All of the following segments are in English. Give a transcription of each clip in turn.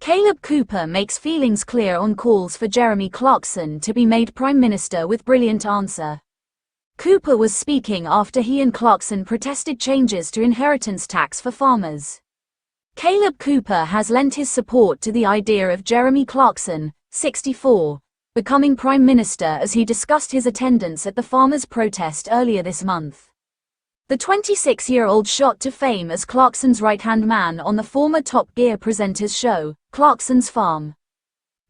Kaleb Cooper makes feelings clear on calls for Jeremy Clarkson to be made Prime Minister with brilliant answer. Cooper was speaking after he and Clarkson protested changes to inheritance tax for farmers. Kaleb Cooper has lent his support to the idea of Jeremy Clarkson, 64, becoming Prime Minister as he discussed his attendance at the farmers' protest earlier this month. The 26-year-old shot to fame as Clarkson's right-hand man on the former Top Gear presenter's show, Clarkson's Farm.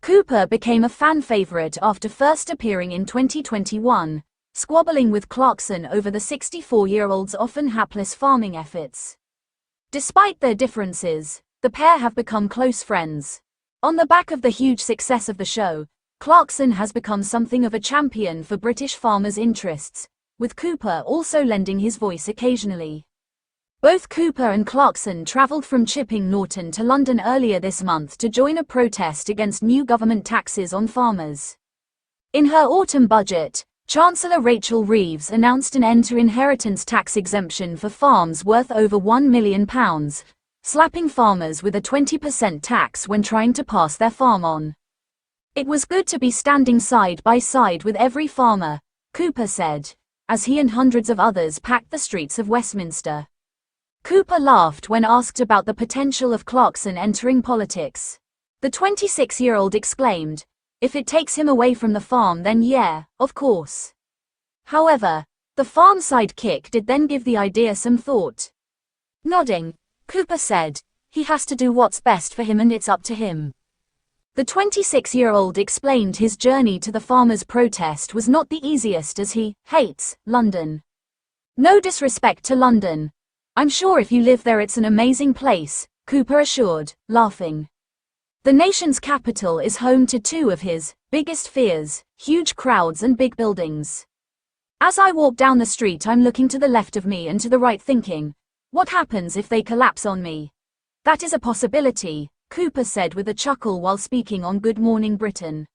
Cooper became a fan favorite after first appearing in 2021, squabbling with Clarkson over the 64-year-old's often hapless farming efforts. Despite their differences, the pair have become close friends. On the back of the huge success of the show, Clarkson has become something of a champion for British farmers' interests, with Cooper also lending his voice occasionally. Both Cooper and Clarkson travelled from Chipping Norton to London earlier this month to join a protest against new government taxes on farmers. In her autumn budget, Chancellor Rachel Reeves announced an end to inheritance tax exemption for farms worth over £1 million, slapping farmers with a 20% tax when trying to pass their farm on. "It was good to be standing side by side with every farmer," Cooper said, as he and hundreds of others packed the streets of Westminster. Cooper laughed when asked about the potential of Clarkson entering politics. The 26-year-old exclaimed, "If it takes him away from the farm, then yeah, of course." However, the farm sidekick did then give the idea some thought. Nodding, Cooper said, "He has to do what's best for him and it's up to him." The 26-year-old explained his journey to the farmers' protest was not the easiest as he hates London. "No disrespect to London. I'm sure if you live there it's an amazing place," Cooper assured, laughing. The nation's capital is home to two of his biggest fears: huge crowds and big buildings. "As I walk down the street I'm looking to the left of me and to the right thinking, what happens if they collapse on me? That is a possibility," Cooper said with a chuckle while speaking on Good Morning Britain.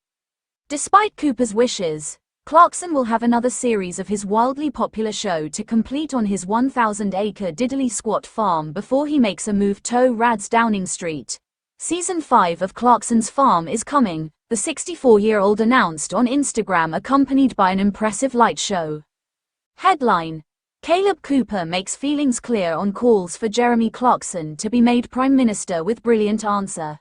Despite Cooper's wishes, Clarkson will have another series of his wildly popular show to complete on his 1,000-acre diddly squat farm before he makes a move to Rads Downing Street. Season 5 of Clarkson's Farm is coming, the 64-year-old announced on Instagram, accompanied by an impressive light show. Headline: Kaleb Cooper makes feelings clear on calls for Jeremy Clarkson to be made Prime Minister with brilliant answer.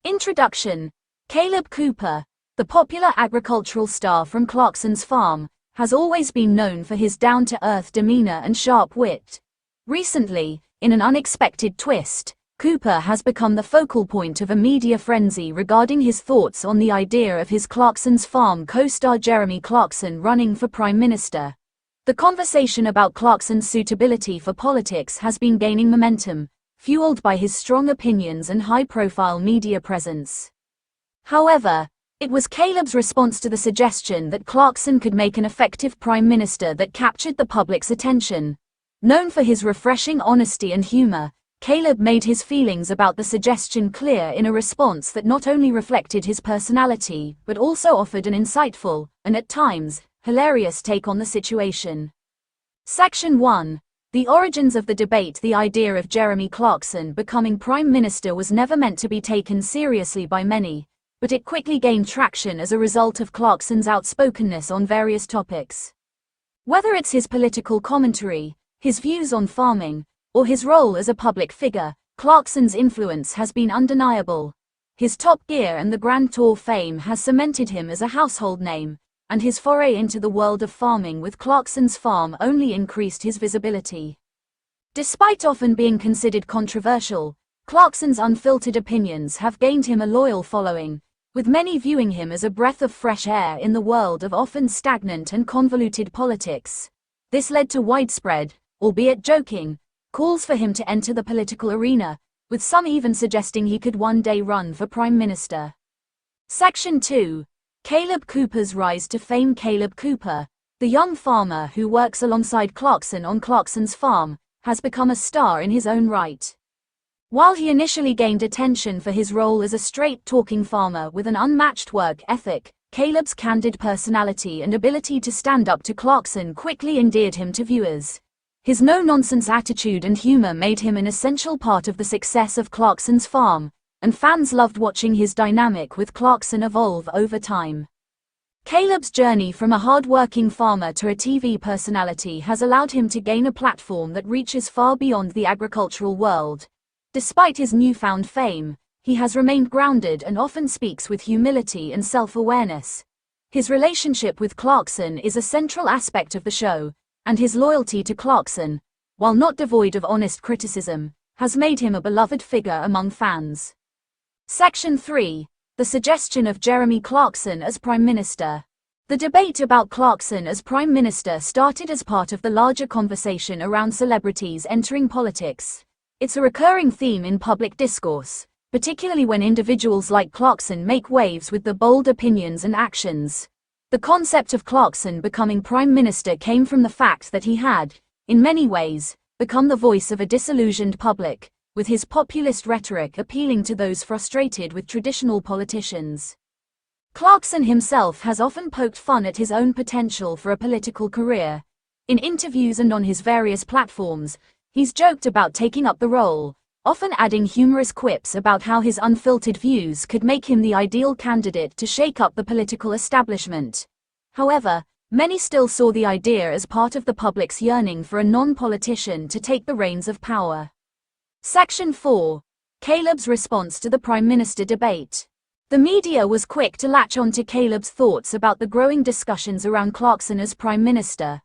Introduction: Kaleb Cooper, the popular agricultural star from Clarkson's Farm, has always been known for his down-to-earth demeanor and sharp wit. Recently, in an unexpected twist, Cooper has become the focal point of a media frenzy regarding his thoughts on the idea of his Clarkson's Farm co-star Jeremy Clarkson running for Prime Minister. The conversation about Clarkson's suitability for politics has been gaining momentum, fueled by his strong opinions and high-profile media presence. However, it was Kaleb's response to the suggestion that Clarkson could make an effective Prime Minister that captured the public's attention. Known for his refreshing honesty and humor, Kaleb made his feelings about the suggestion clear in a response that not only reflected his personality but also offered an insightful, and at times, hilarious take on the situation. Section 1. The origins of the debate. The idea of Jeremy Clarkson becoming Prime Minister was never meant to be taken seriously by many, but it quickly gained traction as a result of Clarkson's outspokenness on various topics. Whether it's his political commentary, his views on farming, or his role as a public figure, Clarkson's influence has been undeniable. His Top Gear and the Grand Tour fame has cemented him as a household name, and his foray into the world of farming with Clarkson's Farm only increased his visibility. Despite often being considered controversial, Clarkson's unfiltered opinions have gained him a loyal following, with many viewing him as a breath of fresh air in the world of often stagnant and convoluted politics. This led to widespread, albeit joking, calls for him to enter the political arena, with some even suggesting he could one day run for Prime Minister. Section 2. Kaleb Cooper's rise to fame. Kaleb Cooper, the young farmer who works alongside Clarkson on Clarkson's Farm, has become a star in his own right. While he initially gained attention for his role as a straight-talking farmer with an unmatched work ethic, Kaleb's candid personality and ability to stand up to Clarkson quickly endeared him to viewers. His no-nonsense attitude and humor made him an essential part of the success of Clarkson's Farm, and fans loved watching his dynamic with Clarkson evolve over time. Kaleb's journey from a hard-working farmer to a TV personality has allowed him to gain a platform that reaches far beyond the agricultural world. Despite his newfound fame, he has remained grounded and often speaks with humility and self-awareness. His relationship with Clarkson is a central aspect of the show, and his loyalty to Clarkson, while not devoid of honest criticism, has made him a beloved figure among fans. Section 3. The suggestion of Jeremy Clarkson as Prime Minister. The debate about Clarkson as Prime Minister started as part of the larger conversation around celebrities entering politics. It's a recurring theme in public discourse, particularly when individuals like Clarkson make waves with their bold opinions and actions. The concept of Clarkson becoming Prime Minister came from the fact that he had, in many ways, become the voice of a disillusioned public, with his populist rhetoric appealing to those frustrated with traditional politicians. Clarkson himself has often poked fun at his own potential for a political career. In interviews and on his various platforms, he's joked about taking up the role, often adding humorous quips about how his unfiltered views could make him the ideal candidate to shake up the political establishment. However, many still saw the idea as part of the public's yearning for a non-politician to take the reins of power. Section 4. Kaleb's response to the Prime Minister debate. The media was quick to latch on to Kaleb's thoughts about the growing discussions around Clarkson as Prime Minister.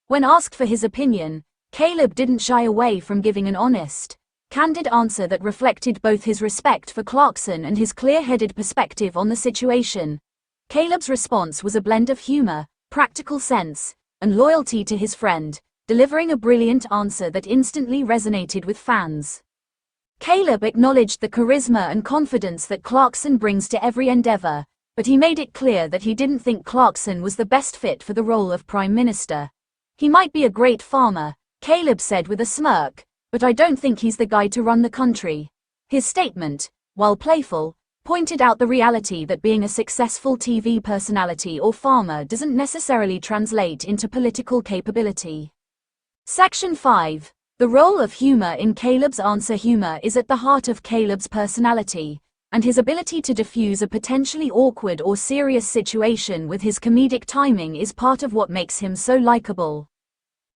When asked for his opinion, Kaleb didn't shy away from giving an honest, candid answer that reflected both his respect for Clarkson and his clear-headed perspective on the situation. Kaleb's response was a blend of humor, practical sense, and loyalty to his friend, delivering a brilliant answer that instantly resonated with fans. Kaleb acknowledged the charisma and confidence that Clarkson brings to every endeavor, but he made it clear that he didn't think Clarkson was the best fit for the role of Prime Minister. "He might be a great farmer," Kaleb said with a smirk, "but I don't think he's the guy to run the country." His statement, while playful, pointed out the reality that being a successful TV personality or farmer doesn't necessarily translate into political capability. Section 5. The role of humor in Kaleb's answer. Humor is at the heart of Kaleb's personality, and his ability to diffuse a potentially awkward or serious situation with his comedic timing is part of what makes him so likable.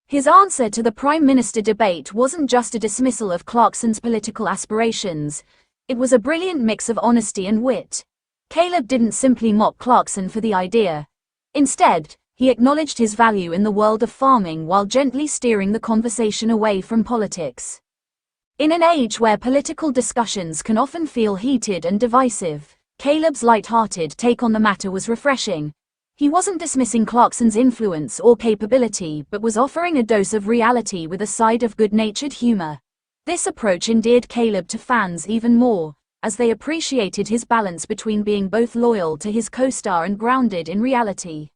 His answer to the Prime Minister debate wasn't just a dismissal of Clarkson's political aspirations, it was a brilliant mix of honesty and wit. Kaleb didn't simply mock Clarkson for the idea. Instead, he acknowledged his value in the world of farming while gently steering the conversation away from politics. In an age where political discussions can often feel heated and divisive, Kaleb's light-hearted take on the matter was refreshing. He wasn't dismissing Clarkson's influence or capability but was offering a dose of reality with a side of good-natured humor. This approach endeared Kaleb to fans even more, as they appreciated his balance between being both loyal to his co-star and grounded in reality.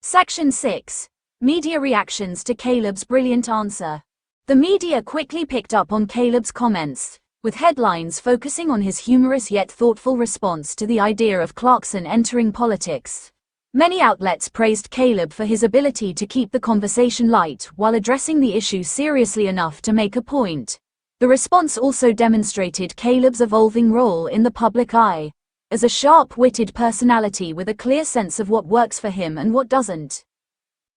Section 6. Media reactions to Kaleb's brilliant answer. The media quickly picked up on Kaleb's comments, with headlines focusing on his humorous yet thoughtful response to the idea of Clarkson entering politics. Many outlets praised Kaleb for his ability to keep the conversation light while addressing the issue seriously enough to make a point. The response also demonstrated Kaleb's evolving role in the public eye, as a sharp-witted personality with a clear sense of what works for him and what doesn't.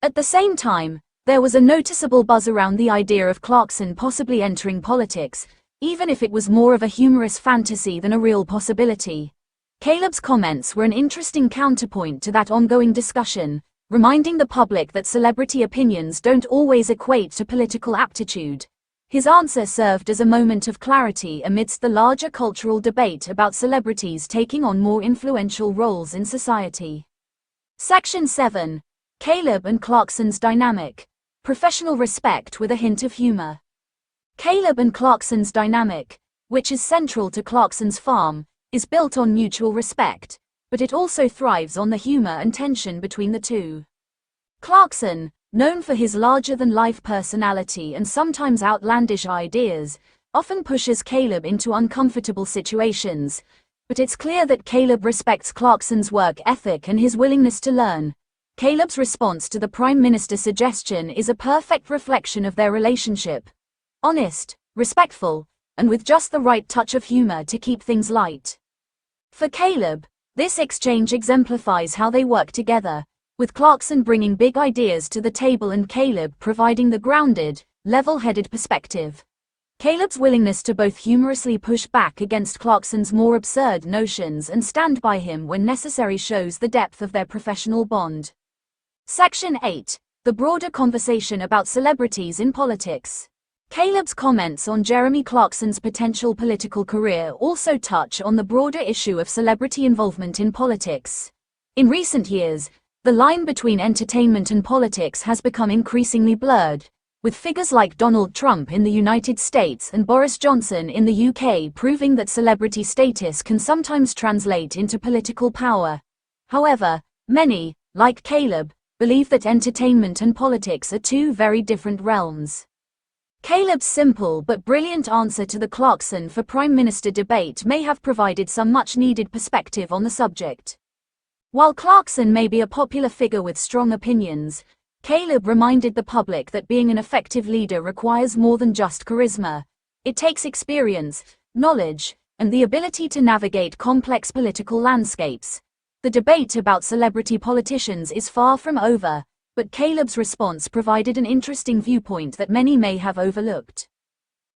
At the same time, there was a noticeable buzz around the idea of Clarkson possibly entering politics, even if it was more of a humorous fantasy than a real possibility. Kaleb's comments were an interesting counterpoint to that ongoing discussion, reminding the public that celebrity opinions don't always equate to political aptitude. His answer served as a moment of clarity amidst the larger cultural debate about celebrities taking on more influential roles in society. Section 7. Kaleb and Clarkson's dynamic. Professional respect with a hint of humor. Kaleb and Clarkson's dynamic, which is central to Clarkson's farm, is built on mutual respect, but it also thrives on the humor and tension between the two. Clarkson, known for his larger-than-life personality and sometimes outlandish ideas, often pushes Kaleb into uncomfortable situations, but it's clear that Kaleb respects Clarkson's work ethic and his willingness to learn. Kaleb's response to the Prime Minister's suggestion is a perfect reflection of their relationship. Honest, respectful, and with just the right touch of humor to keep things light. For Kaleb, this exchange exemplifies how they work together, with Clarkson bringing big ideas to the table and Kaleb providing the grounded, level-headed perspective. Kaleb's willingness to both humorously push back against Clarkson's more absurd notions and stand by him when necessary shows the depth of their professional bond. Section 8. The broader conversation about celebrities in politics. Kaleb's comments on Jeremy Clarkson's potential political career also touch on the broader issue of celebrity involvement in politics. In recent years, the line between entertainment and politics has become increasingly blurred, with figures like Donald Trump in the United States and Boris Johnson in the UK proving that celebrity status can sometimes translate into political power. However, many, like Kaleb, believe that entertainment and politics are two very different realms. Kaleb's simple but brilliant answer to the Clarkson for Prime Minister debate may have provided some much-needed perspective on the subject. While Clarkson may be a popular figure with strong opinions, Kaleb reminded the public that being an effective leader requires more than just charisma. It takes experience, knowledge, and the ability to navigate complex political landscapes. The debate about celebrity politicians is far from over, but Kaleb's response provided an interesting viewpoint that many may have overlooked.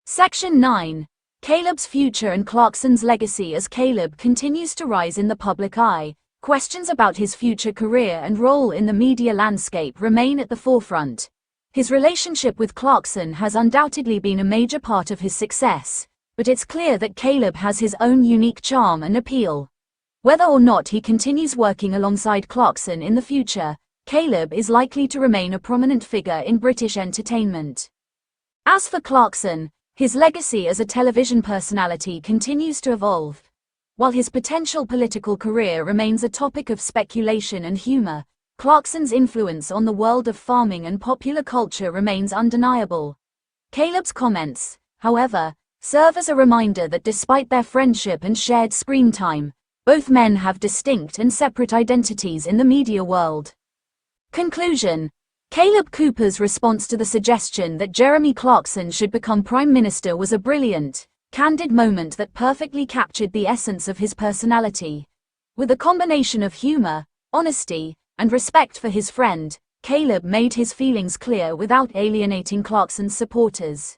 Section 9. Kaleb's future and Clarkson's legacy. As Kaleb continues to rise in the public eye, questions about his future career and role in the media landscape remain at the forefront. His relationship with Clarkson has undoubtedly been a major part of his success, but it's clear that Kaleb has his own unique charm and appeal. Whether or not he continues working alongside Clarkson in the future, Kaleb is likely to remain a prominent figure in British entertainment. As for Clarkson, his legacy as a television personality continues to evolve. While his potential political career remains a topic of speculation and humor, Clarkson's influence on the world of farming and popular culture remains undeniable. Kaleb's comments, however, serve as a reminder that despite their friendship and shared screen time, both men have distinct and separate identities in the media world. Conclusion. Kaleb Cooper's response to the suggestion that Jeremy Clarkson should become Prime Minister was a brilliant, candid moment that perfectly captured the essence of his personality. With a combination of humor, honesty, and respect for his friend, Kaleb made his feelings clear without alienating Clarkson's supporters.